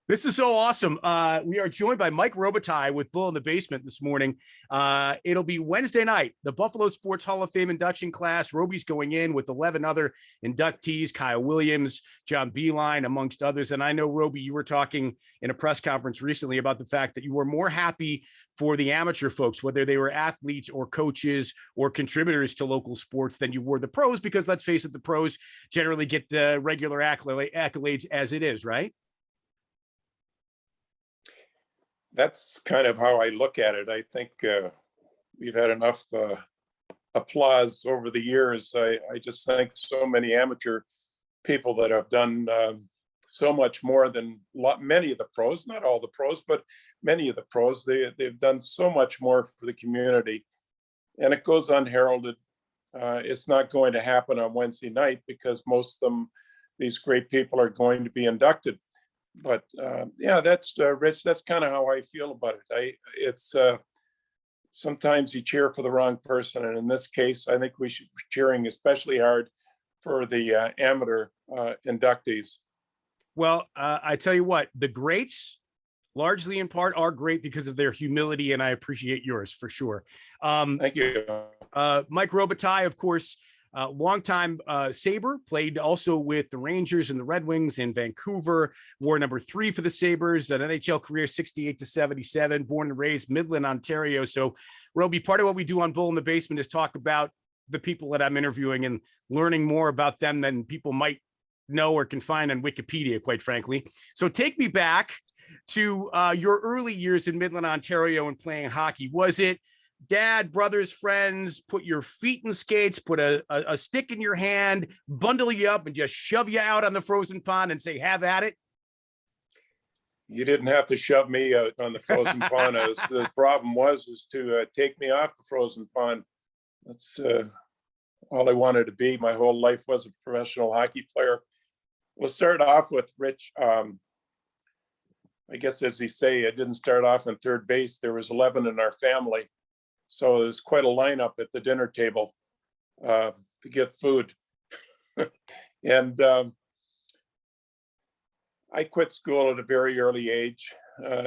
This is so awesome. We are joined by Mike Robitaille with Bull in the Basement this morning. It'll be Wednesday night. The Buffalo Sports Hall of Fame induction class. Roby's going in with 11 other inductees, Kyle Williams, John Beilein, amongst others. And I know, Roby, you were talking in a press conference recently about the fact that you were more happy for the amateur folks, whether they were athletes or coaches or contributors to local sports, than you were the pros, because let's face it, the pros generally get the regular accolades as it is, right? That's kind of how I look at it. I think we've had enough applause over the years. I just think so many amateur people that have done so much more than many of the pros, not all the pros, but many of the pros. They've done so much more for the community, and it goes unheralded. It's not going to happen on Wednesday night because most of them, these great people, are going to be inducted. But yeah, that's Rich. That's kind of how I feel about it. It's sometimes you cheer for the wrong person, and in this case, I think we should be cheering especially hard for the amateur inductees. Well, I tell you what, the greats, largely in part, are great because of their humility, and I appreciate yours for sure. Thank you, Mike Robitaille, of course. Longtime Sabre, played also with the Rangers and the Red Wings in Vancouver, wore number 3 for the Sabres, an NHL career 68 to 77, born and raised Midland, Ontario. So, Roby, part of what we do on Bull in the Basement is talk about the people that I'm interviewing and learning more about them than people might know or can find on Wikipedia, quite frankly. So take me back to your early years in Midland, Ontario, and playing hockey. Was it dad, brothers, friends, put your feet in skates, put a stick in your hand, bundle you up, and just shove you out on the frozen pond and say, have at it? You didn't have to shove me out on the frozen pond. The problem was to take me off the frozen pond. That's all I wanted to be. My whole life was a professional hockey player. We'll start off with Rich. I guess, as they say, I didn't start off in third base. There was 11 in our family. So there's quite a lineup at the dinner table to get food. And I quit school at a very early age,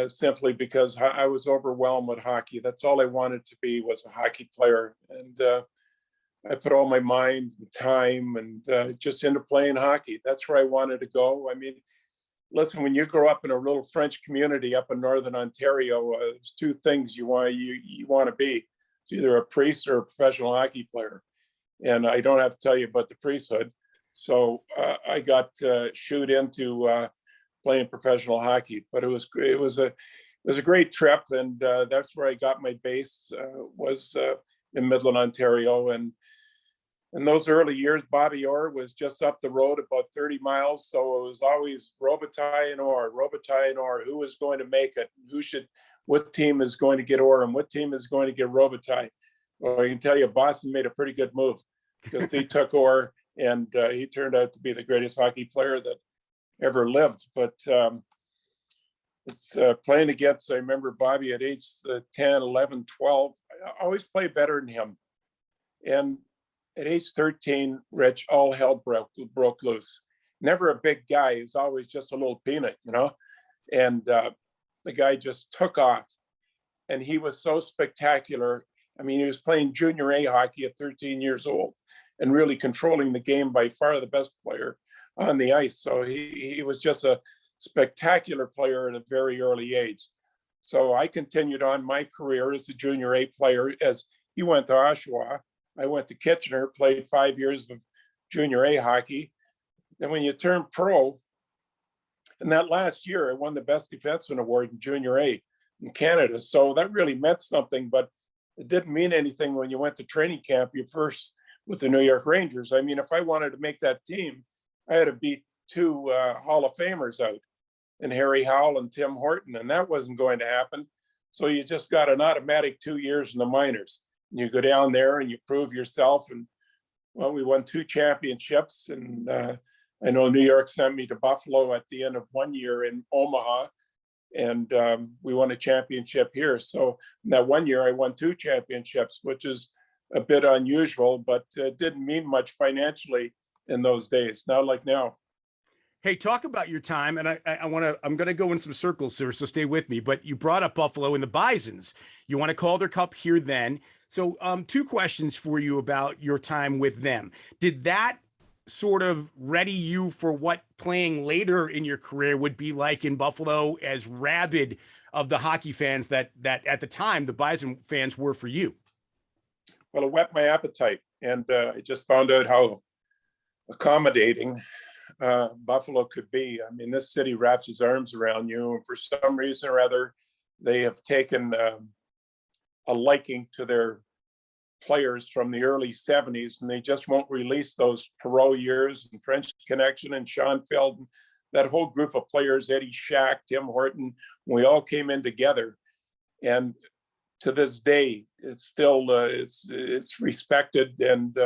simply because I was overwhelmed with hockey. That's all I wanted to be, was a hockey player. And I put all my mind and time and just into playing hockey. That's where I wanted to go. I mean, listen, when you grow up in a little French community up in Northern Ontario, there's 2 things you want to be. It's either a priest or a professional hockey player. And I don't have to tell you about the priesthood. So I got shooed into playing professional hockey, but it was a great trip. And that's where I got my base, was in Midland, Ontario. And in those early years, Bobby Orr was just up the road about 30 miles. So it was always Robitaille and Orr, who was going to make it, what team is going to get Orr and what team is going to get Robitaille. Well, I can tell you, Boston made a pretty good move, because he took Orr, and he turned out to be the greatest hockey player that ever lived. But it's playing against, I remember Bobby at age 10, 11, 12, I always played better than him. And at age 13, Rich, all hell broke loose. Never a big guy. He's always just a little peanut, and the guy just took off, and he was so spectacular. I mean, he was playing junior A hockey at 13 years old and really controlling the game, by far the best player on the ice. So he was just a spectacular player at a very early age. So I continued on my career as a junior A player. As he went to Oshawa, I went to Kitchener, played 5 years of junior A hockey. Then when you turn pro, in that last year, I won the Best Defenseman Award in junior A in Canada. So that really meant something, but it didn't mean anything when you went to training camp, you first with the New York Rangers. I mean, if I wanted to make that team, I had to beat 2 Hall of Famers out, and Harry Howell and Tim Horton, and that wasn't going to happen. So you just got an automatic 2 years in the minors. And you go down there and you prove yourself. And well, we won 2 championships, and I know New York sent me to Buffalo at the end of 1 year in Omaha, and we won a championship here. So in that 1 year, I won 2 championships, which is a bit unusual, but didn't mean much financially in those days, not like now. Hey, talk about your time, and I'm going to go in some circles here, so stay with me. But you brought up Buffalo and the Bisons. You won a Calder Cup here then. So, two questions for you about your time with them. Did that sort of ready you for what playing later in your career would be like in Buffalo, as rabid of the hockey fans that at the time the Bison fans were for you? Well, it whet my appetite, and I just found out how accommodating Buffalo could be. I mean, this city wraps its arms around you, and for some reason or other, they have taken a liking to their players from the early 70s, and they just won't release those Perot years and French Connection and Schoenfeld, that whole group of players, Eddie Shack, Tim Horton, we all came in together. And to this day, it's still it's respected, and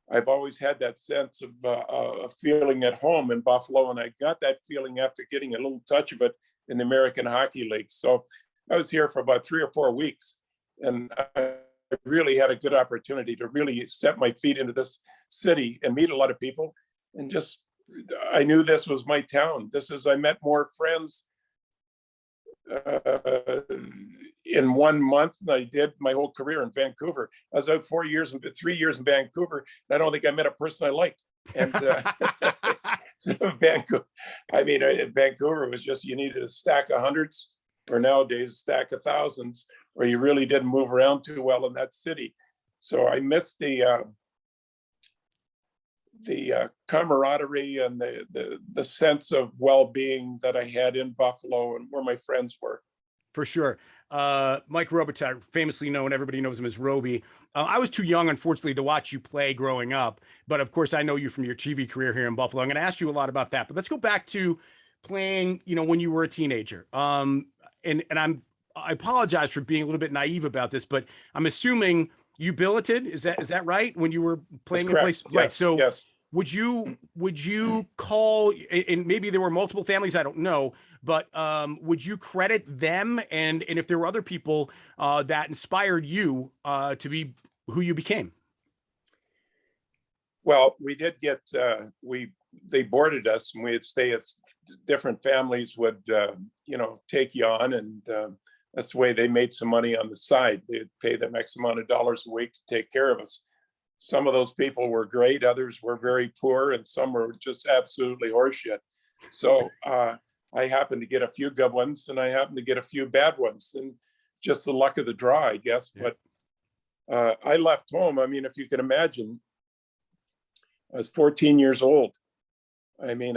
I've always had that sense of a feeling at home in Buffalo, and I got that feeling after getting a little touch of it in the American Hockey League. So I was here for about 3 or 4 weeks, and I really had a good opportunity to really set my feet into this city and meet a lot of people. And just, I knew this was my town. I met more friends in 1 month than I did my whole career in Vancouver. I was out 3 years in Vancouver, and I don't think I met a person I liked. And so Vancouver, I mean, Vancouver was just, you needed a stack of hundreds, or nowadays a stack of thousands, or you really didn't move around too well in that city. So I missed the camaraderie and the sense of well-being that I had in Buffalo and where my friends were. For sure. Mike Robitaille, famously known, everybody knows him as Roby. I was too young, unfortunately, to watch you play growing up. But of course, I know you from your TV career here in Buffalo. I'm going to ask you a lot about that. But let's go back to playing, when you were a teenager. I apologize for being a little bit naive about this, but I'm assuming you billeted. Is that right? When you were playing in place? Yes, right. So yes. would you call, and maybe there were multiple families, I don't know, but would you credit them, and if there were other people that inspired you to be who you became? Well, we did get they boarded us, and we'd stay at different families would take you on, and that's the way they made some money on the side. They'd pay them X amount of dollars a week to take care of us. Some of those people were great, others were very poor, and some were just absolutely horseshit. So I happened to get a few good ones, and I happened to get a few bad ones, and just the luck of the draw, I guess. Yeah. But I left home. I mean, if you can imagine, I was 14 years old. I mean,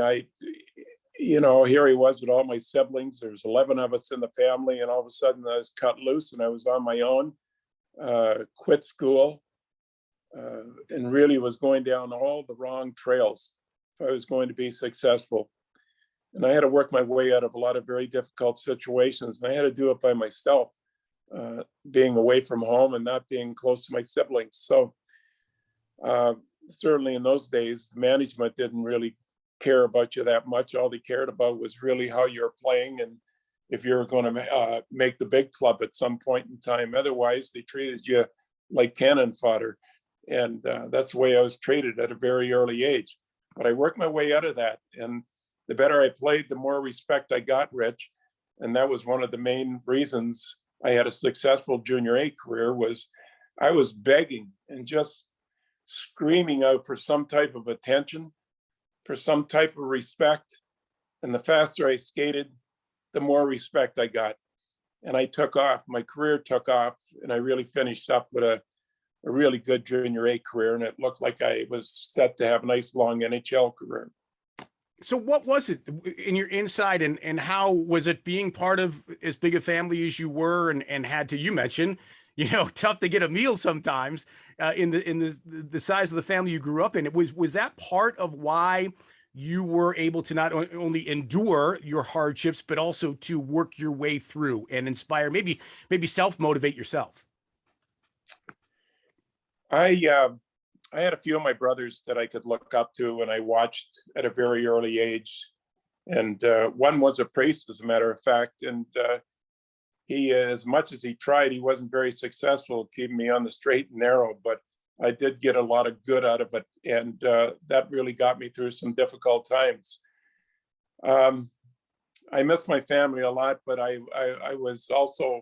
here he was with all my siblings. There's 11 of us in the family, and all of a sudden I was cut loose, and I was on my own, quit school, and really was going down all the wrong trails if I was going to be successful. And I had to work my way out of a lot of very difficult situations, and I had to do it by myself, being away from home and not being close to my siblings. So certainly in those days, the management didn't really care about you that much. All they cared about was really how you're playing and if you're going to make the big club at some point in time. Otherwise, they treated you like cannon fodder. And that's the way I was treated at a very early age. But I worked my way out of that. And the better I played, the more respect I got, Rich. And that was one of the main reasons I had a successful junior A career. Was I was begging and just screaming out for some type of attention, for some type of respect. And the faster I skated, the more respect I got. And I took off. My career took off, and I really finished up with a really good junior A career. And it looked like I was set to have a nice long NHL career. So what was it in your inside, and how was it being part of as big a family as you were, and had to, you mentioned, tough to get a meal sometimes in the size of the family you grew up in? It was that part of why you were able to not only endure your hardships, but also to work your way through and inspire, maybe self-motivate yourself? I had a few of my brothers that I could look up to, and I watched at a very early age. And one was a priest, as a matter of fact. And he, as much as he tried, he wasn't very successful keeping me on the straight and narrow. But I did get a lot of good out of it, and that really got me through some difficult times. I miss my family a lot, but I was also,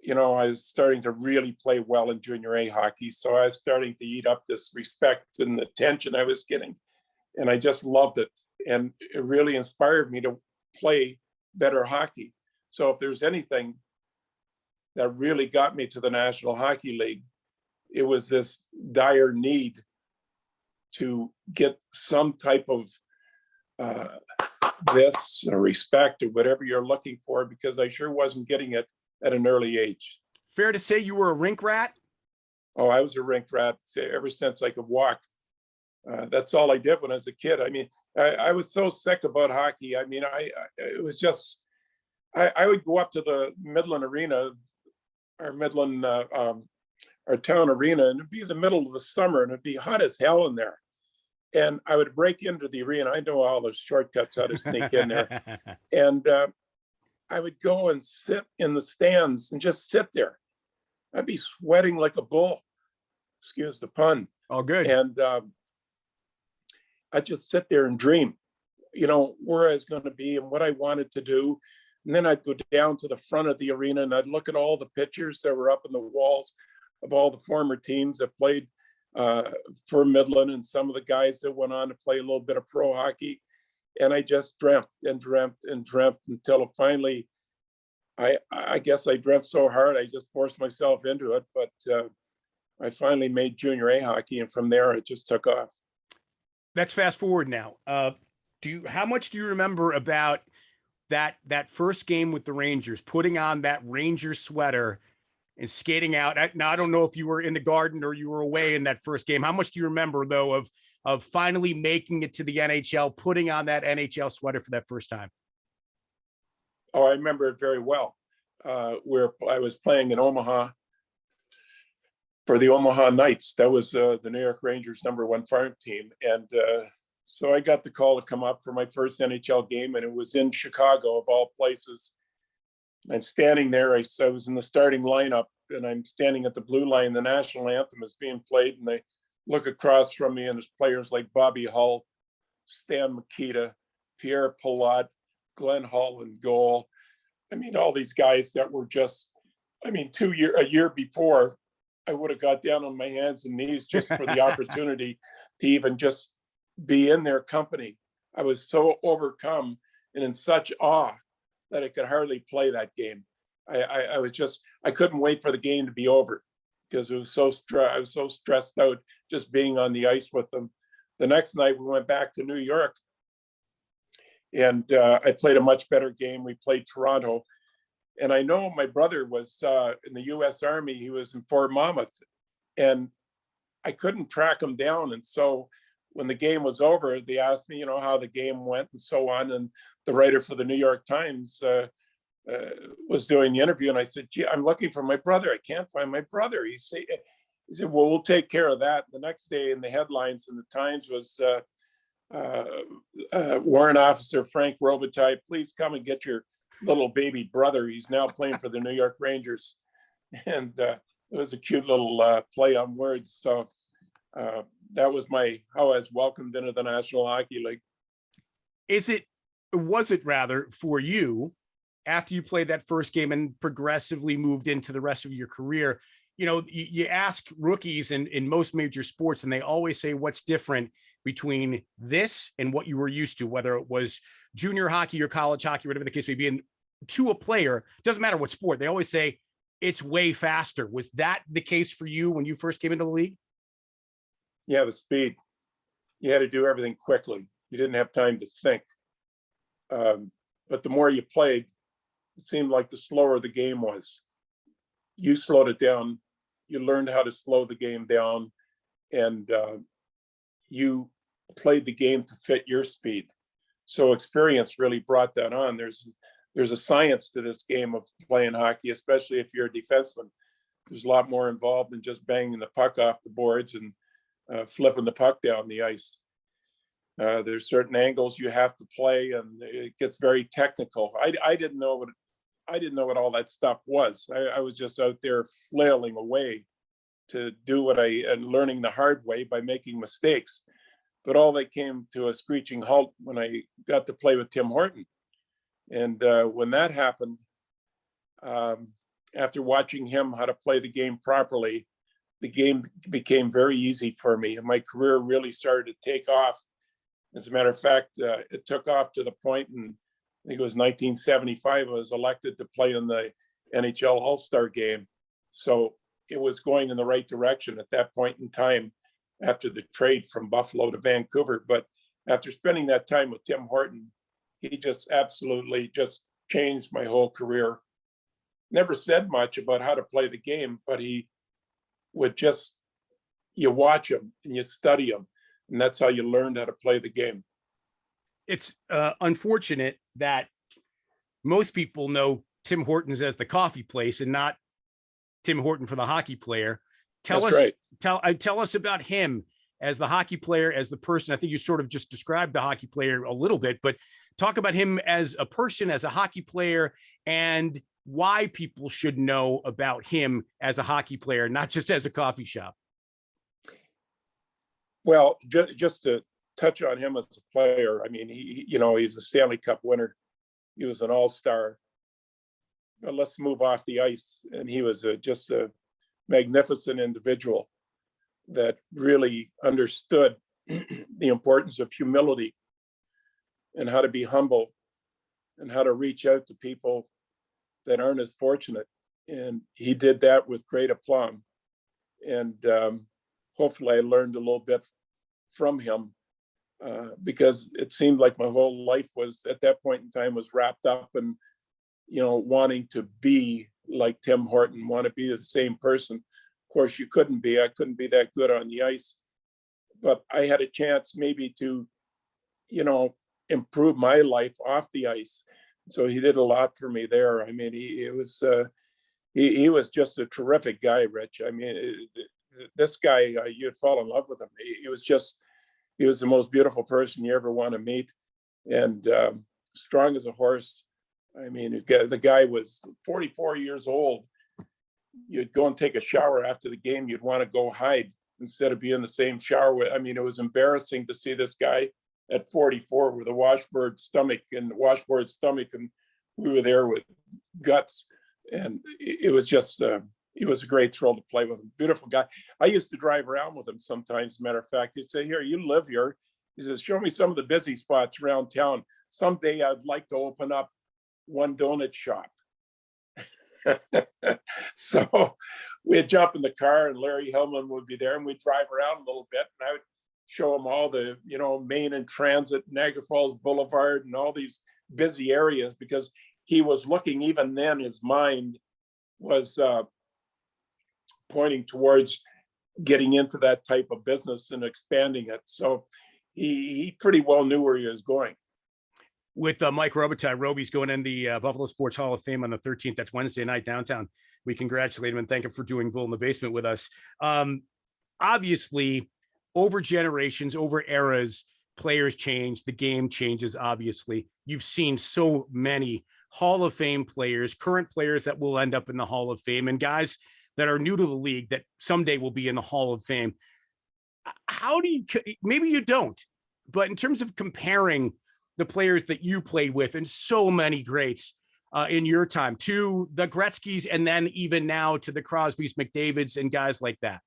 I was starting to really play well in junior A hockey. So I was starting to eat up this respect and attention I was getting. And I just loved it. And it really inspired me to play better hockey. So if there's anything that really got me to the National Hockey League, it was this dire need to get some type of this or respect or whatever you're looking for, because I sure wasn't getting it at an early age. Fair to say you were a rink rat? Oh, I was a rink rat ever since I could walk. That's all I did when I was a kid. I mean, I was so sick about hockey. I mean, it was just, I would go up to the Midland Arena, our Midland, our town arena, and it'd be the middle of the summer and it'd be hot as hell in there. And I would break into the arena. I know all those shortcuts how to sneak in there. And I would go and sit in the stands and just sit there. I'd be sweating like a bull, excuse the pun. Oh, good. And I'd just sit there and dream, where I was going to be and what I wanted to do. And then I'd go down to the front of the arena and I'd look at all the pictures that were up in the walls of all the former teams that played for Midland and some of the guys that went on to play a little bit of pro hockey. And I just dreamt and dreamt and dreamt until finally, I guess I dreamt so hard, I just forced myself into it. But I finally made junior A hockey, and from there it just took off. Let's fast forward now. How much do you remember about that first game with the Rangers, putting on that Rangers sweater and skating out? Now, I don't know if you were in the Garden or you were away in that first game. How much do you remember, though, of finally making it to the NHL, putting on that NHL sweater for that first time? Oh, I remember it very well. Where I was playing in Omaha for the Omaha Knights. That was the New York Rangers #1 farm team. And so I got the call to come up for my first NHL game, and it was in Chicago, of all places. I'm standing there. I was in the starting lineup, and I'm standing at the blue line. The national anthem is being played, and they look across from me, and there's players like Bobby Hull, Stan Mikita, Pierre Palat, Glenn Hull in goal. I mean, all these guys that were just, I mean, a year before, I would have got down on my hands and knees just for the opportunity to even just be in their company. I was so overcome and in such awe that I could hardly play that game. I couldn't wait for the game to be over because I was so stressed out just being on the ice with them. The next night we went back to New York, and I played a much better game. We played Toronto, and I know my brother was in the U.S. Army. He was in Fort Monmouth, and I couldn't track him down. And so when the game was over, they asked me, how the game went and so on. And the writer for the New York Times was doing the interview, and I said, "Gee, I'm looking for my brother. I can't find my brother." He said, "Well, we'll take care of that." The next day in the headlines in the Times was Warrant Officer Frank Robitaille, please come and get your little baby brother. He's now playing for the New York Rangers. And it was a cute little play on words. So that was how I was welcomed into the National Hockey League. Was it rather for you, after you played that first game and progressively moved into the rest of your career? You ask rookies in most major sports, and they always say, what's different between this and what you were used to, whether it was junior hockey or college hockey, whatever the case may be. And to a player, doesn't matter what sport, they always say it's way faster. Was that the case for you when you first came into the league? Yeah, the speed. You had to do everything quickly. You didn't have time to think. But the more you played, it seemed like the slower the game was. You slowed it down. You learned how to slow the game down, and you played the game to fit your speed. So experience really brought that on. There's a science to this game of playing hockey, especially if you're a defenseman. There's a lot more involved than just banging the puck off the boards and flipping the puck down the ice. There's certain angles you have to play, and it gets very technical. I didn't know what all that stuff was. I was just out there flailing away to do what and learning the hard way by making mistakes. But all that came to a screeching halt when I got to play with Tim Horton. And when that happened, after watching him how to play the game properly, the game became very easy for me, and my career really started to take off. As a matter of fact, it took off to the point, and I think it was 1975, I was elected to play in the NHL All-Star game. So it was going in the right direction at that point in time after the trade from Buffalo to Vancouver. But after spending that time with Tim Horton, he just absolutely just changed my whole career. Never said much about how to play the game, but he would just, you watch him and you study him, and that's how you learned how to play the game. It's unfortunate that most people know Tim Hortons as the coffee place and not Tim Horton for the hockey player. Tell us about him as the hockey player, as the person. I think you sort of just described the hockey player a little bit, but talk about him as a person, as a hockey player, and why people should know about him as a hockey player, not just as a coffee shop. Well, just to touch on him as a player, I mean, he's a Stanley Cup winner. He was an all-star. But let's move off the ice. And he was just a magnificent individual that really understood the importance of humility and how to be humble and how to reach out to people that aren't as fortunate. And he did that with great aplomb. And hopefully I learned a little bit from him because it seemed like my whole life was, at that point in time, was wrapped up in, wanting to be like Tim Horton, want to be the same person. Of course, you couldn't be. I couldn't be that good on the ice. But I had a chance maybe to, improve my life off the ice. So he did a lot for me there. I mean, he was just a terrific guy, Rich. I mean, this guy, you'd fall in love with him. He was the most beautiful person you ever want to meet, and strong as a horse. I mean, the guy was 44 years old. You'd go and take a shower after the game. You'd want to go hide instead of be in the same shower with. I mean, it was embarrassing to see this guy at 44 with a washboard stomach, and we were there with guts. And it was just, it was a great thrill to play with him. Beautiful guy. I used to drive around with him sometimes. As a matter of fact, he'd say, "Here, you live here." He says, "Show me some of the busy spots around town. Someday I'd like to open up one donut shop." So we'd jump in the car, and Larry Hillman would be there, and we'd drive around a little bit, and I would show him all the, Main and Transit, Niagara Falls Boulevard, and all these busy areas, because he was looking, even then, his mind was pointing towards getting into that type of business and expanding it. So he pretty well knew where he was going. With Mike Robitaille, Roby's going in the Buffalo Sports Hall of Fame on the 13th. That's Wednesday night downtown. We congratulate him and thank him for doing Bull in the Basement with us. Obviously, over generations, over eras, players change, the game changes, obviously. You've seen so many Hall of Fame players, current players that will end up in the Hall of Fame, and guys that are new to the league that someday will be in the Hall of Fame. How do you, maybe you don't, but in terms of comparing the players that you played with, and so many greats in your time, to the Gretzkys, and then even now to the Crosbys, McDavids, and guys like that?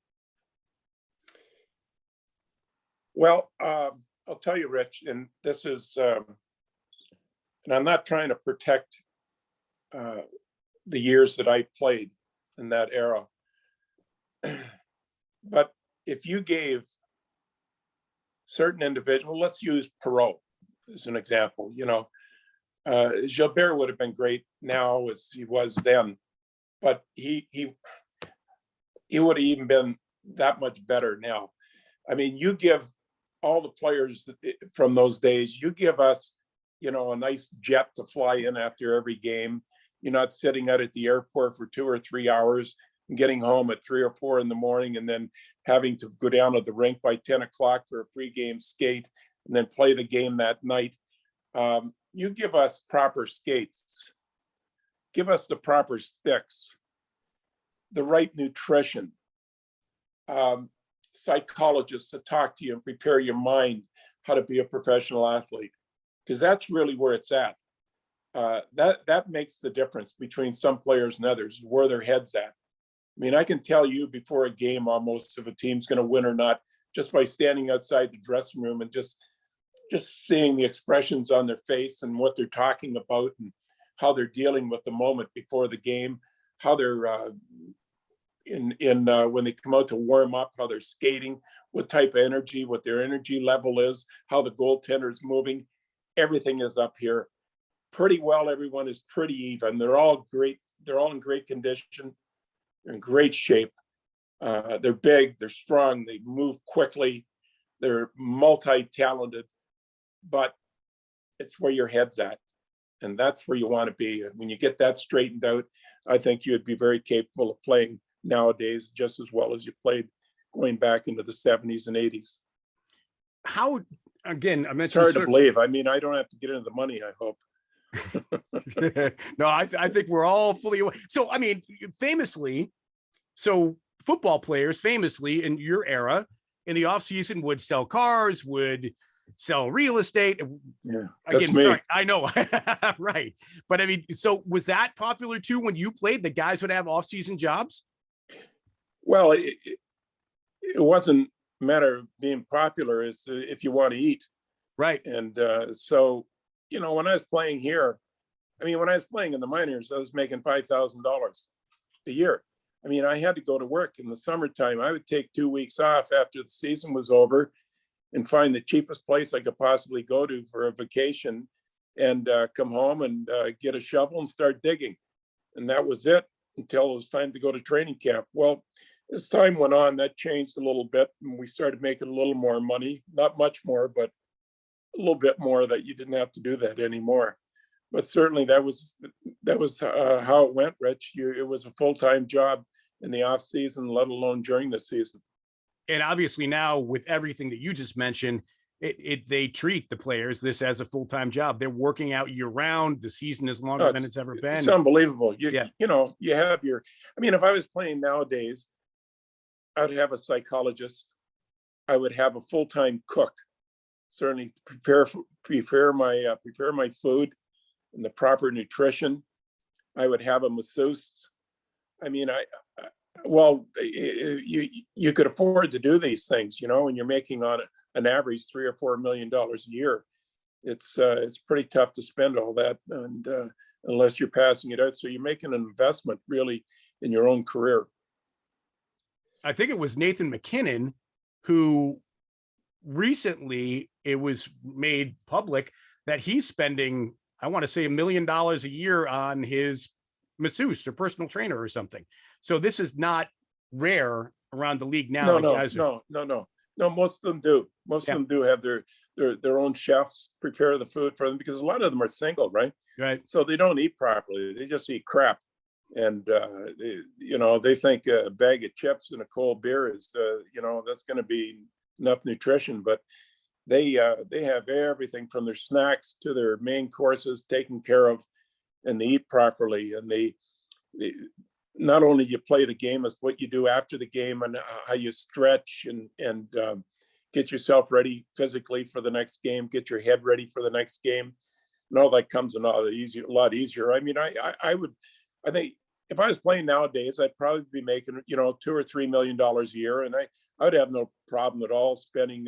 Well, I'll tell you, Rich, and this is, and I'm not trying to protect the years that I played in that era, but if you gave certain individuals, let's use Perreault as an example, Gilbert would have been great now as he was then, but he would have even been that much better now. I mean, you give all the players from those days, you give us, a nice jet to fly in after every game. You're not sitting out at the airport for 2 or 3 hours and getting home at 3 or 4 in the morning, and then having to go down to the rink by 10 o'clock for a pregame skate and then play the game that night. You give us proper skates, give us the proper sticks, the right nutrition, psychologists to talk to you and prepare your mind how to be a professional athlete, because that's really where it's at. That makes the difference between some players and others, where their head's at. I mean, I can tell you before a game almost if a team's going to win or not, just by standing outside the dressing room and just seeing the expressions on their face and what they're talking about and how they're dealing with the moment before the game, how they're when they come out to warm up, how they're skating, what type of energy, what their energy level is, how the goaltender is moving. Everything is up here pretty well. Everyone is pretty even. They're all great. They're all in great condition. They're in great shape. They're big. They're strong. They move quickly. They're multi-talented, but it's where your head's at. And that's where you want to be. When you get that straightened out, I think you'd be very capable of playing nowadays just as well as you played going back into the 70s and 80s. How, again, I It's mentioned hard to believe. I mean, I don't have to get into the money, I hope. No, I think we're all fully aware. So, I mean, famously, so football players famously in your era in the off season would sell cars, would sell real estate. Yeah, that's Again, me. sorry, I know. Right. But I mean, so was that popular too when you played? The guys would have off season jobs? Well, it wasn't a matter of being popular. It's if you want to eat. Right. And so, you know, when I was playing here, I mean, when I was playing in the minors, I was making $5,000 a year. I mean, I had to go to work in the summertime. I would take 2 weeks off after the season was over and find the cheapest place I could possibly go to for a vacation and come home and get a shovel and start digging. And that was it until it was time to go to training camp. Well, as time went on, that changed a little bit and we started making a little more money, not much more, but a little bit more that you didn't have to do that anymore. But certainly that was how it went, Rich. It was a full-time job in the off season, let alone during the season. And obviously now with everything that you just mentioned, they treat the players this as a full-time job. They're working out year round. The season is longer than it's ever been. It's unbelievable. You know, you have I mean, if I was playing nowadays, I would have a psychologist. I would have a full-time cook, certainly prepare my food and the proper nutrition. I would have a masseuse. I mean, you could afford to do these things, you know, when you're making on an average $3 or $4 million a year. It's pretty tough to spend all that, and unless you're passing it out. So you're making an investment really in your own career. I think it was Nathan MacKinnon who recently it was made public that he's spending, I want to say $1 million a year on his masseuse or personal trainer or something. So this is not rare around the league now. No. Most of them do. Most of them do have their own chefs prepare the food for them, because a lot of them are single, right? Right. So they don't eat properly. They just eat crap. And, they think a bag of chips and a cold beer is, that's going to be enough nutrition. But they have everything from their snacks to their main courses taken care of, and they eat properly. And they not only you play the game, as what you do after the game and how you stretch and get yourself ready physically for the next game, get your head ready for the next game. And all that comes a lot easier. I mean, I think if I was playing nowadays, I'd probably be making, $2 or $3 million a year. And I would have no problem at all spending,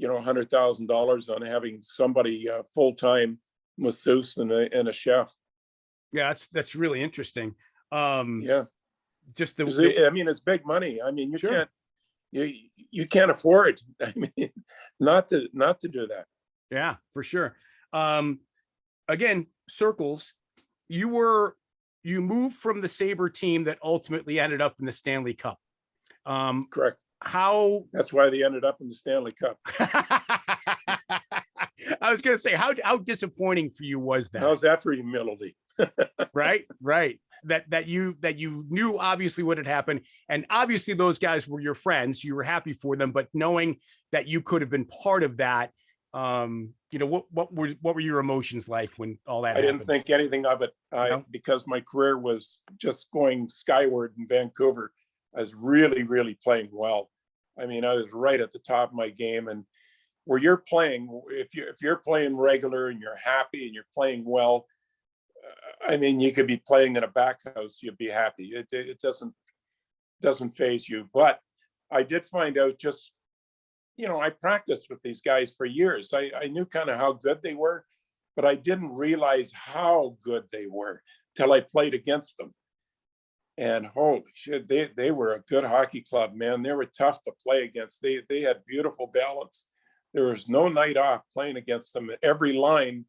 $100,000 on having somebody full-time masseuse and a chef. Yeah, that's really interesting. Yeah. Just I mean, it's big money. I mean, Sure. you can't afford, I mean, not to do that. Yeah, for sure. Again, circles, you moved from the Sabre team that ultimately ended up in the Stanley Cup. Correct. That's why they ended up in the Stanley Cup. I was going to say, how disappointing for you was that? How's that for humility? Right. That you knew obviously what had happened, and obviously those guys were your friends. You were happy for them, but knowing that you could have been part of that, what were your emotions like when all that happened? I didn't think anything of it because my career was just going skyward in Vancouver. I was really, really playing well. I mean, I was right at the top of my game. And where you're playing, if you're playing regular and you're happy and you're playing well, I mean, you could be playing in a back house, you'd be happy. It doesn't phase you. But I did find out just, I practiced with these guys for years. I knew kind of how good they were, but I didn't realize how good they were till I played against them. And holy shit, they were a good hockey club, man. They were tough to play against. They had beautiful balance. There was no night off playing against them. Every line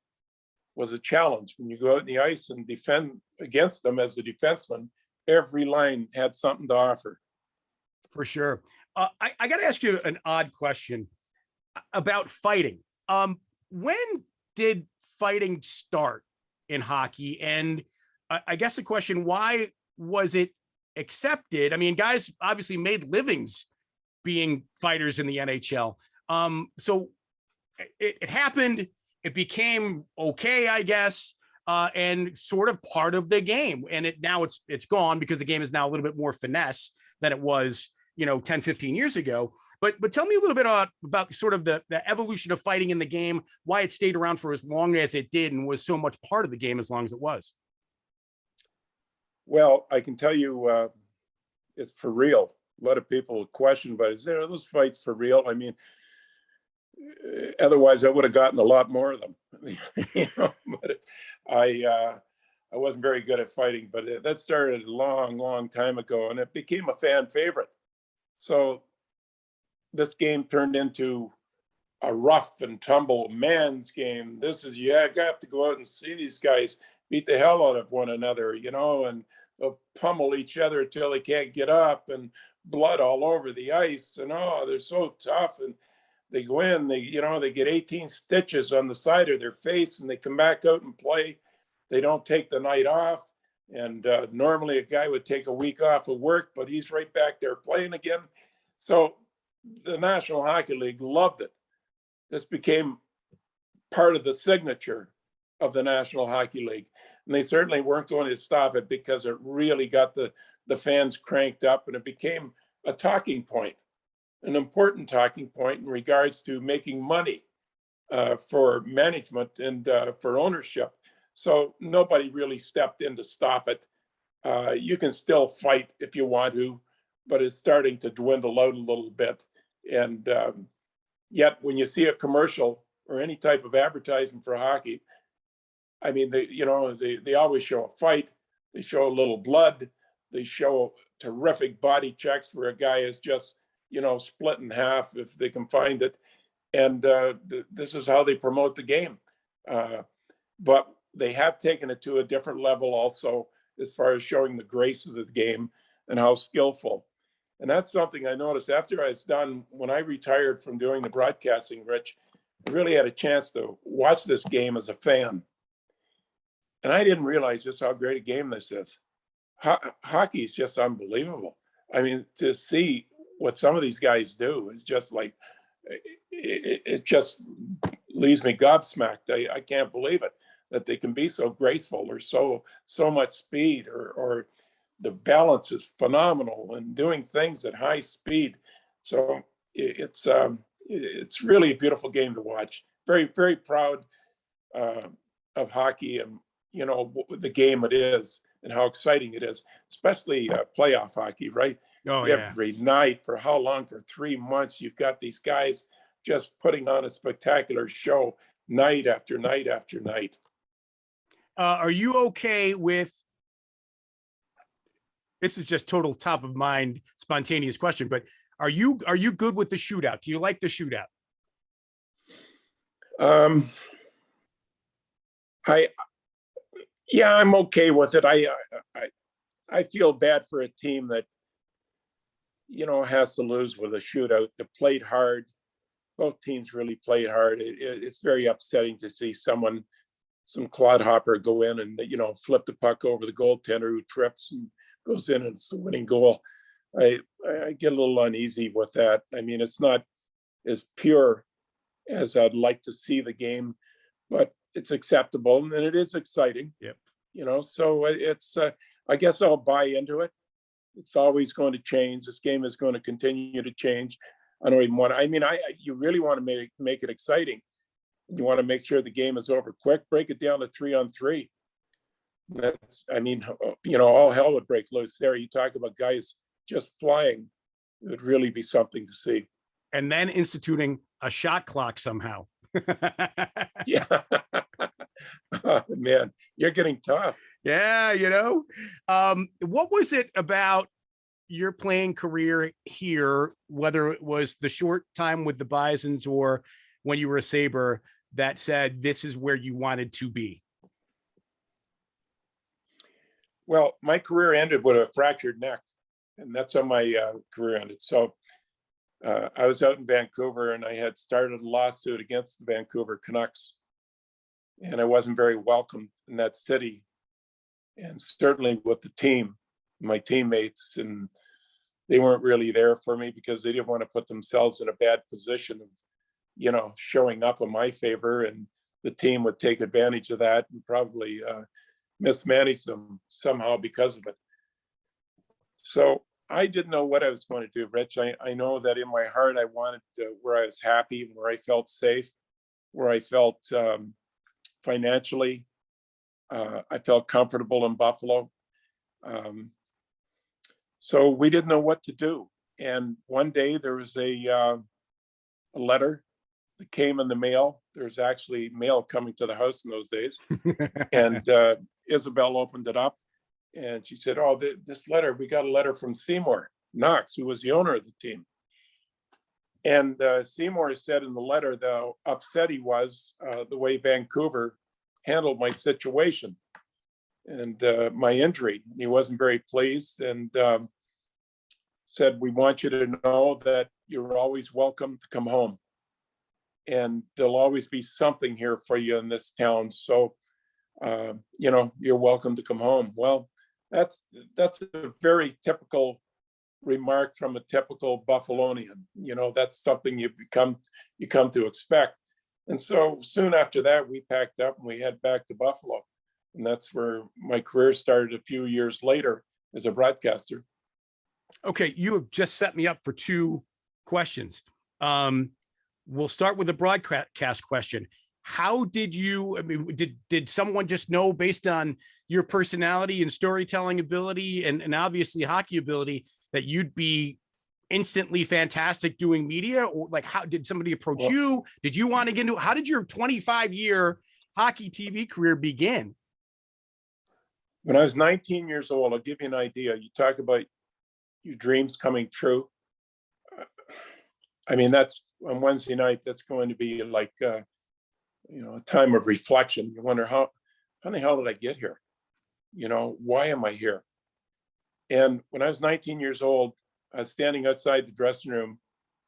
was a challenge. When you go out in the ice and defend against them as a defenseman, every line had something to offer. For sure. I got to ask you an odd question about fighting. When did fighting start in hockey? And I guess the question, why was it accepted? I mean, guys obviously made livings being fighters in the NHL. So it happened. It became okay, I guess, and sort of part of the game. And now it's gone because the game is now a little bit more finesse than it was, 10, 15 years ago. But tell me a little bit about sort of the evolution of fighting in the game, why it stayed around for as long as it did and was so much part of the game as long as it was. Well, I can tell you, it's for real. A lot of people question, but is there those fights for real? I mean, otherwise I would have gotten a lot more of them. But I wasn't very good at fighting, but that started a long, long time ago, and it became a fan favorite. So this game turned into a rough and tumble man's game. You have to go out and see these guys beat the hell out of one another, and they'll pummel each other until they can't get up, and blood all over the ice. And they're so tough. And they go in, they get 18 stitches on the side of their face, and they come back out and play. They don't take the night off. And normally a guy would take a week off of work, but he's right back there playing again. So the National Hockey League loved it. This became part of the signature of the National Hockey League. And they certainly weren't going to stop it because it really got the fans cranked up, and it became a talking point, an important talking point in regards to making money for management and for ownership. So nobody really stepped in to stop it. You can still fight if you want to, but it's starting to dwindle out a little bit. And yet when you see a commercial or any type of advertising for hockey, I mean, they always show a fight. They show a little blood. They show terrific body checks where a guy is just, split in half if they can find it. And this is how they promote the game. But they have taken it to a different level also, as far as showing the grace of the game and how skillful. And that's something I noticed after I was done, when I retired from doing the broadcasting, Rich, I really had a chance to watch this game as a fan. And I didn't realize just how great a game this is. Hockey is just unbelievable. I mean, to see what some of these guys do is just like, it just leaves me gobsmacked. I can't believe it, that they can be so graceful, or so much speed, or the balance is phenomenal, and doing things at high speed. So it's really a beautiful game to watch. Very, very proud of hockey, and the game it is and how exciting it is, especially playoff hockey, right? Oh, yeah. Every night, for how long? For 3 months, you've got these guys just putting on a spectacular show night after night after night. Are you okay with, this is just total top of mind, spontaneous question, but are you good with the shootout? Do you like the shootout? Yeah, I'm okay with it. I feel bad for a team that, has to lose with a shootout. They played hard. Both teams really played hard. It's very upsetting to see some clodhopper go in and, flip the puck over the goaltender, who trips and goes in, and it's the winning goal. I get a little uneasy with that. I mean, it's not as pure as I'd like to see the game, but it's acceptable, and it is exciting. Yep. So it's I guess I'll buy into it. It's always going to change. This game is going to continue to change. I don't even want to, I mean, you really want to make it exciting. You want to make sure the game is over quick, break it down to 3-on-3. That's, I mean, all hell would break loose there. You talk about guys just flying. It would really be something to see. And then instituting a shot clock somehow. Yeah. Oh, man, you're getting tough. Yeah, what was it about your playing career here, whether it was the short time with the Bisons or when you were a Sabre, that said this is where you wanted to be? Well, my career ended with a fractured neck, and that's how my career ended. So I was out in Vancouver, and I had started a lawsuit against the Vancouver Canucks, and I wasn't very welcome in that city, and certainly with the team, my teammates, and they weren't really there for me because they didn't want to put themselves in a bad position of, showing up in my favor, and the team would take advantage of that and probably mismanage them somehow because of it. So I didn't know what I was going to do, Rich. I know that in my heart, I wanted where I was happy, where I felt safe, where I felt financially, I felt comfortable in Buffalo. So we didn't know what to do. And one day there was a letter that came in the mail. There's actually mail coming to the house in those days. And Isabel opened it up and she said, "Oh, this letter, we got a letter from Seymour Knox, who was the owner of the team." And Seymour said in the letter, though, upset he was the way Vancouver handled my situation and my injury. He wasn't very pleased and said, "We want you to know that you're always welcome to come home. And there'll always be something here for you in this town. So, you're welcome to come home." Well, that's a very typical remark from a typical Buffalonian. That's something you come to expect. And so soon after that, we packed up and we head back to Buffalo. And that's where my career started a few years later as a broadcaster. Okay, you have just set me up for two questions. We'll start with the broadcast question. How did you, did someone just know based on your personality and storytelling ability and obviously hockey ability that you'd be instantly fantastic doing media? Or like, how did somebody approach you? Did you want to get into, how did your 25-year hockey TV career begin? When I was 19 years old, I'll give you an idea. You talk about your dreams coming true. I mean, that's on Wednesday night, that's going to be like, a time of reflection. You wonder how the hell did I get here? Why am I here? And when I was 19 years old, I was standing outside the dressing room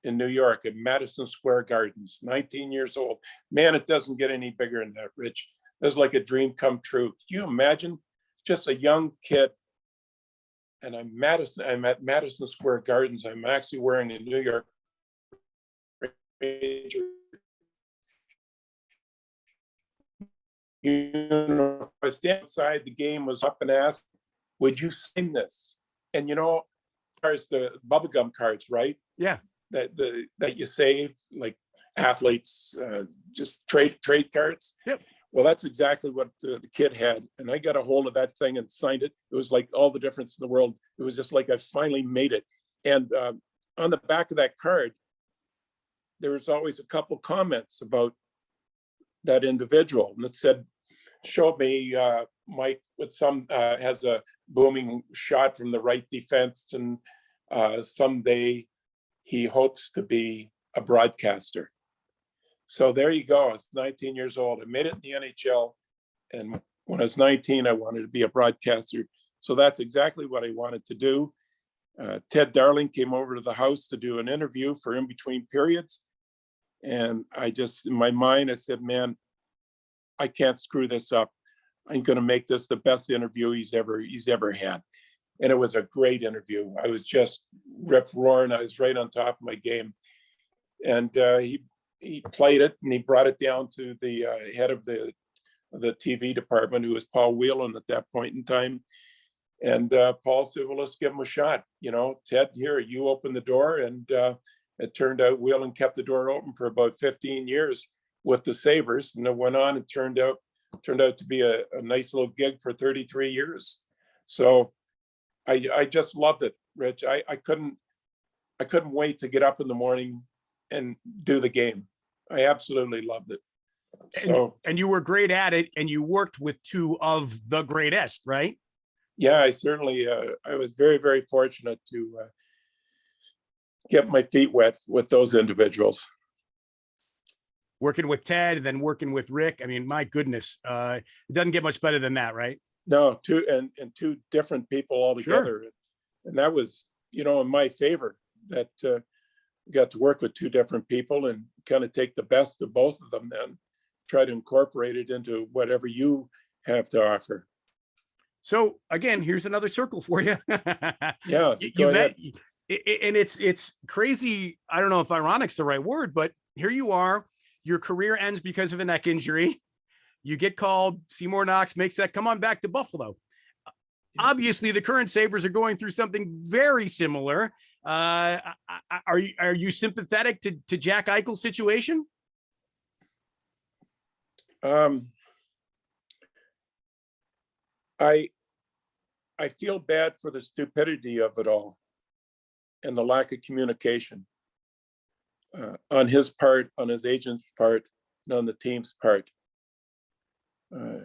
in New York at Madison Square Gardens, 19 years old. Man, it doesn't get any bigger than that, Rich. It was like a dream come true. Can you imagine just a young kid? And I'm at Madison Square Gardens. I'm actually wearing a New York Ranger uniform. I stand outside, the game was up and asked, "Would you sign this?" And there's the bubblegum cards, right? Yeah. That you save, like athletes, just trade cards. Yep. Well, that's exactly what the kid had. And I got a hold of that thing and signed it. It was like all the difference in the world. It was just like I finally made it. And on the back of that card, there was always a couple comments about that individual. And it said, "Show me Mike with has a booming shot from the right defense. And someday he hopes to be a broadcaster." So there you go. I was 19 years old. I made it in the NHL. And when I was 19, I wanted to be a broadcaster. So that's exactly what I wanted to do. Ted Darling came over to the house to do an interview for In Between Periods. And I just, in my mind, I said, "Man, I can't screw this up. I'm going to make this the best interview he's ever had." And it was a great interview. I was just rip roaring. I was right on top of my game. And he played it and he brought it down to the head of the TV department, who was Paul Whelan at that point in time. And Paul said, well, let's give him a shot. You know, Ted, here, you open the door. And it turned out Whelan kept the door open for about 15 years with the Sabres. And it went on and turned out to be a nice little gig for 33 years. So I just loved it, Rich. I couldn't wait to get up in the morning and do the game. I absolutely loved it. So, and you were great at it, and you worked with two of the greatest, right? yeah, I certainly, I was very, very fortunate to get my feet wet with those individuals. Working with Ted and then working with Rick. I mean, my goodness, it doesn't get much better than that, right? No, two different people altogether. Sure. And that was, you know, in my favor that got to work with two different people and kind of take the best of both of them, then try to incorporate it into whatever you have to offer. So again, here's another circle for you. Yeah, you bet. And it's crazy. I don't know if ironic's the right word, but here you are. Your career ends because of a neck injury. You get called. Seymour Knox makes that come on back to Buffalo. Obviously, the current Sabres are going through something very similar. Are you sympathetic to Jack Eichel's situation? I feel bad for the stupidity of it all and the lack of communication on his part, on his agent's part, and on the team's part.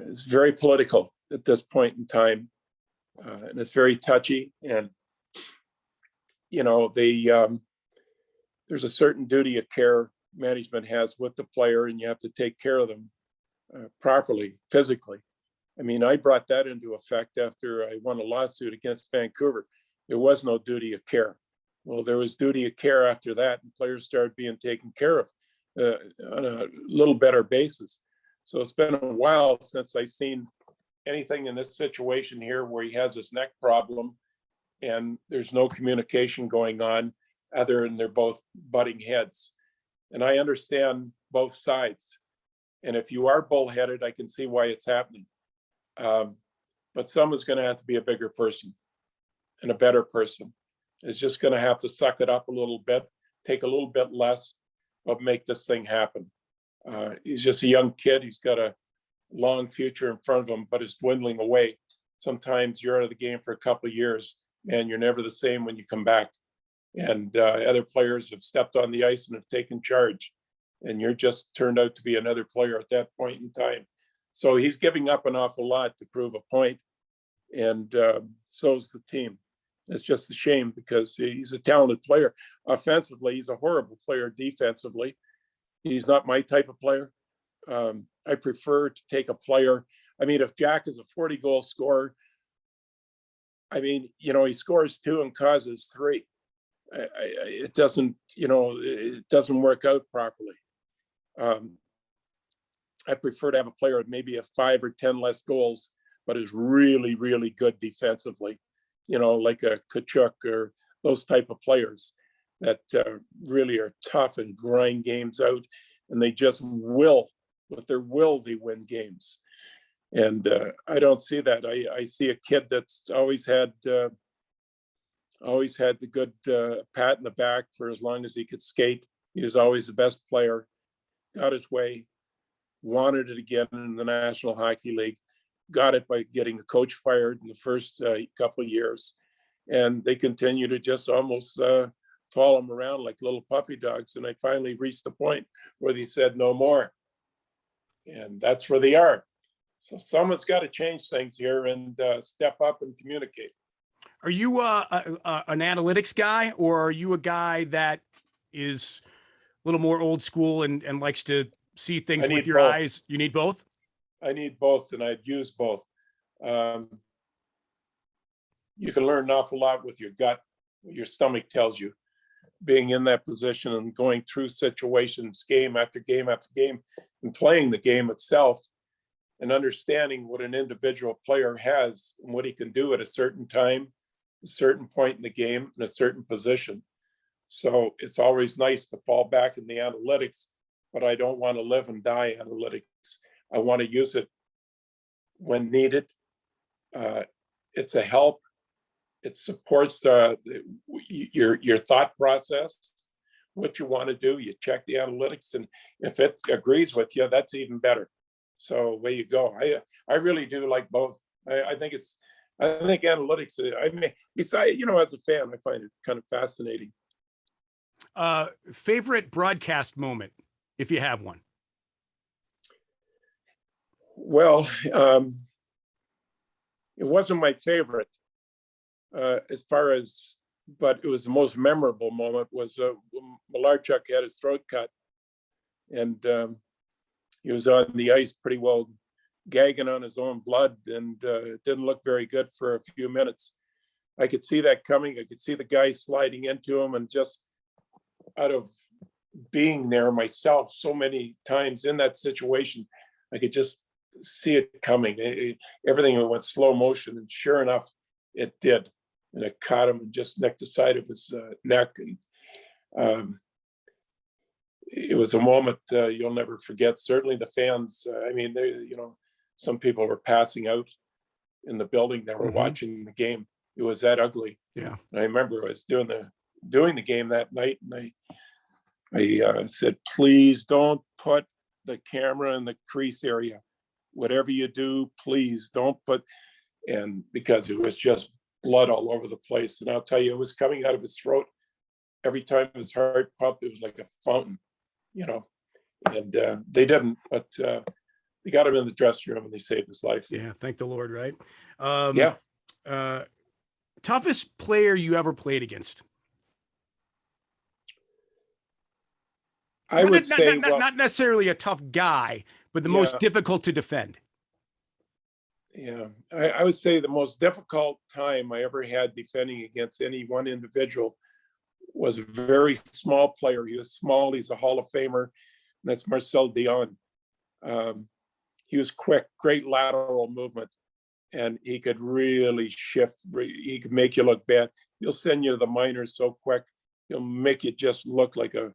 It's very political at this point in time, and it's very touchy. And you know, there's a certain duty of care management has with the player, and you have to take care of them properly, physically. I mean, I brought that into effect after I won a lawsuit against Vancouver. There was no duty of care. Well, there was duty of care after that, and players started being taken care of on a little better basis. So it's been a while since I've seen anything in this situation here where he has this neck problem and there's no communication going on other than they're both butting heads. And I understand both sides. And if you are bullheaded, I can see why it's happening. But someone's going to have to be a bigger person and a better person. Is just going to have to suck it up a little bit, take a little bit less, but make this thing happen. He's just a young kid. He's got a long future in front of him, but it's dwindling away. Sometimes you're out of the game for a couple of years, and you're never the same when you come back. And other players have stepped on the ice and have taken charge, and you're just turned out to be another player at that point in time. So he's giving up an awful lot to prove a point, and so is the team. It's just a shame because he's a talented player. Offensively, he's a horrible player. Defensively, he's not my type of player. I prefer to take a player. I mean, if Jack is a 40-goal scorer, I mean, you know, he scores 2 and causes 3. It doesn't, you know, it doesn't work out properly. I prefer to have a player with maybe a 5 or 10 less goals, but is really, really good defensively. You know, like a Tkachuk or those type of players that really are tough and grind games out, and they just will, with their will, they win games. And I don't see that. I see a kid that's always had the good pat in the back for as long as he could skate. He was always the best player, got his way, wanted it again in the National Hockey League, got it by getting the coach fired in the first couple of years. And they continue to just almost follow him around like little puppy dogs. And I finally reached the point where they said no more. And that's where they are. So someone's got to change things here and step up and communicate. Are you an analytics guy, or are you a guy that is a little more old school and likes to see things with your eyes? You need both? I need both, and I'd use both. You can learn an awful lot with your gut, what your stomach tells you. Being in that position and going through situations game after game after game and playing the game itself and understanding what an individual player has and what he can do at a certain time, a certain point in the game, in a certain position. So it's always nice to fall back in the analytics, but I don't want to live and die analytics. I want to use it when needed, it's a help. It supports your thought process, what you want to do. You check the analytics, and if it agrees with you, that's even better. So away you go. I really do like both. I think analytics. I mean, besides, as a fan, I find it kind of fascinating. Favorite broadcast moment, if you have one? Well, it wasn't my favorite as far as, but it was the most memorable moment was Malarchuk had his throat cut, and he was on the ice pretty well gagging on his own blood, and it didn't look very good for a few minutes. I could see that coming. I could see the guy sliding into him, and just out of being there myself so many times in that situation, I could just see it coming. Everything went slow motion, and sure enough, it did. And it caught him and just nicked the side of his neck. And it was a moment you'll never forget. Certainly the fans, I mean, some people were passing out in the building that were watching the game. It was that ugly. Yeah. And I remember I was doing the game that night, and I said, please don't put the camera in the crease area. Whatever you do, please don't put, and because it was just blood all over the place. And I'll tell you, it was coming out of his throat. Every time his heart pumped, it was like a fountain, and they didn't, but they got him in the dressing room and they saved his life. Yeah. Thank the Lord. Right. Yeah. Toughest player you ever played against? I would say not necessarily a tough guy, but the most difficult to defend. Yeah, I would say the most difficult time I ever had defending against any one individual was a very small player. He was small. He's a Hall of Famer. And that's Marcel Dion. He was quick, great lateral movement, and he could really shift. He could make you look bad. He'll send you to the minors so quick. He'll make you just look like it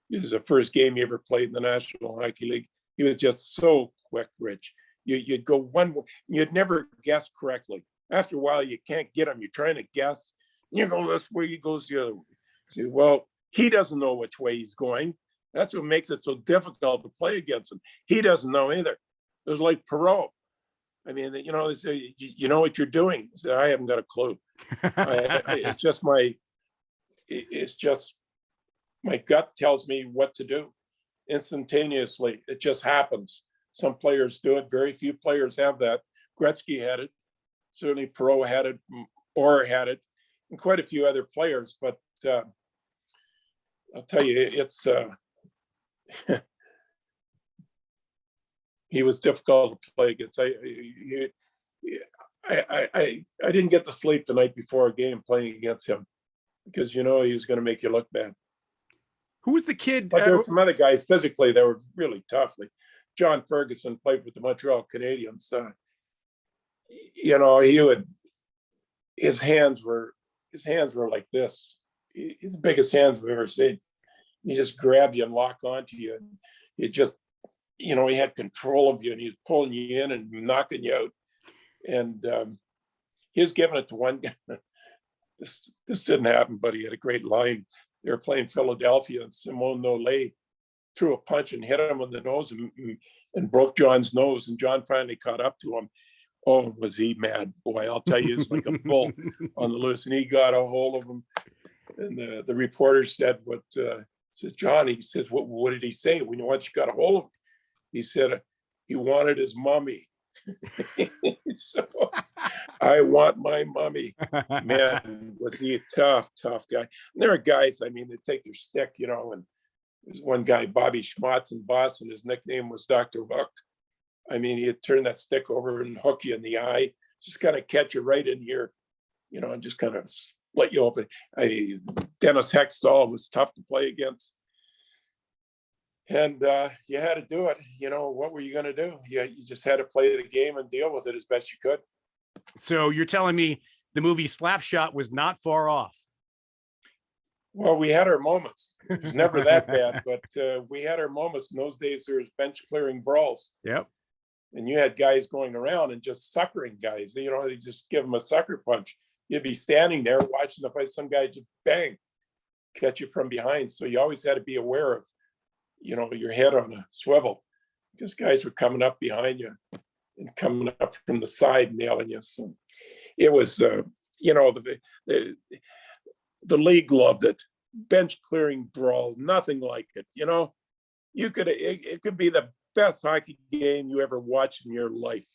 was the first game he ever played in the National Hockey League. He was just so quick, Rich. You'd go one way, you'd never guess correctly. After a while, you can't get him. You're trying to guess. You go this way, he goes the other way. See, well, he doesn't know which way he's going. That's what makes it so difficult to play against him. He doesn't know either. It was like Perot. I mean, they say, you know what you're doing? I said, I haven't got a clue. It's just my gut tells me what to do instantaneously. It just happens. Some players do it. Very few players have that. Gretzky had it. Certainly Perot had it. Orr had it. And quite a few other players. But I'll tell you, it's he was difficult to play against. I didn't get to sleep the night before a game playing against him because he was going to make you look bad. Who was the kid? But there were some other guys physically that were really tough. Like John Ferguson played with the Montreal Canadiens. His hands were like this. His biggest hands I've ever seen. He just grabbed you and locked onto you. And it just, he had control of you, and he was pulling you in and knocking you out. And he was giving it to one guy. This didn't happen, but he had a great line. They were playing Philadelphia, and Simone Nollet threw a punch and hit him on the nose and broke John's nose. And John finally caught up to him. Oh, was he mad? Boy, I'll tell you, it's like a bull on the loose. And he got a hold of him. And the reporter said, says, John, he says, what did he say when you got a hold of him? He said, he wanted his mummy. So I want my mummy. Man, was he a tough guy. And there are guys, I mean, they take their stick, and there's one guy, Bobby Schmatz in Boston, his nickname was Dr. Hook. I mean, he'd turn that stick over and hook you in the eye, just kind of catch you right in here, and just kind of split you open. Dennis Hextall was tough to play against. And you had to do it. What were you going to do? You just had to play the game and deal with it as best you could. So you're telling me the movie Slapshot was not far off? Well, we had our moments. It was never that bad, but we had our moments. In those days, there was bench clearing brawls. Yep. and you had guys going around and just suckering guys. You know, they just give them a sucker punch. You'd be standing there watching the fight, some guy just bang, catch you from behind. So you always had to be aware of, you know, your head on a swivel, because guys were coming up behind you and coming up from the side, nailing you. So it was, you know, the league loved it. Bench clearing brawl, nothing like it. You know, it could be the best hockey game you ever watched in your life.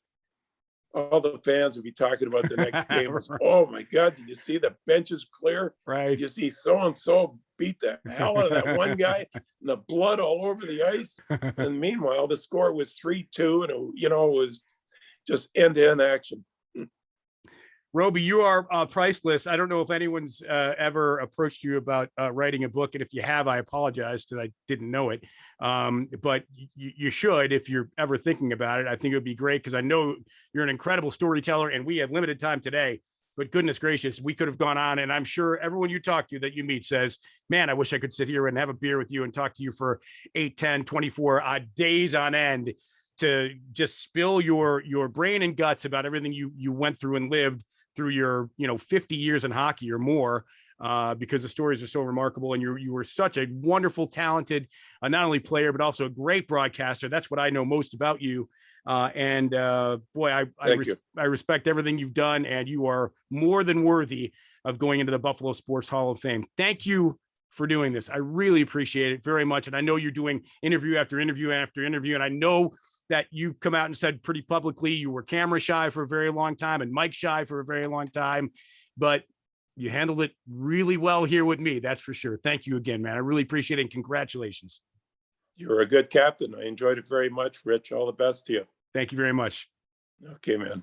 All the fans would be talking about the next game. Was, oh my God, did you see the benches clear? Right. Did you see so-and-so beat the hell out of that one guy and the blood all over the ice? And meanwhile, the score was 3-2 and, you know, it was just end-to-end action. Roby, you are priceless. I don't know if anyone's ever approached you about writing a book. And if you have, I apologize because I didn't know it. But you should, if you're ever thinking about it. I think it would be great because I know you're an incredible storyteller and we had limited time today. But goodness gracious, we could have gone on. And I'm sure everyone you talk to that you meet says, man, I wish I could sit here and have a beer with you and talk to you for 8, 10, 24 days on end to just spill your brain and guts about everything you went through and lived through your, 50 years in hockey or more, because the stories are so remarkable. And you were such a wonderful, talented, not only player, but also a great broadcaster. That's what I know most about you. Boy, I respect everything you've done, and you are more than worthy of going into the Buffalo Sports Hall of Fame. Thank you for doing this. I really appreciate it very much. And I know you're doing interview after interview after interview. And I know that you've come out and said pretty publicly you were camera shy for a very long time and mic shy for a very long time, but you handled it really well here with me. That's for sure. Thank you again, man. I really appreciate it. And congratulations. You're a good captain. I enjoyed it very much, Rich. All the best to you. Thank you very much. Okay, man.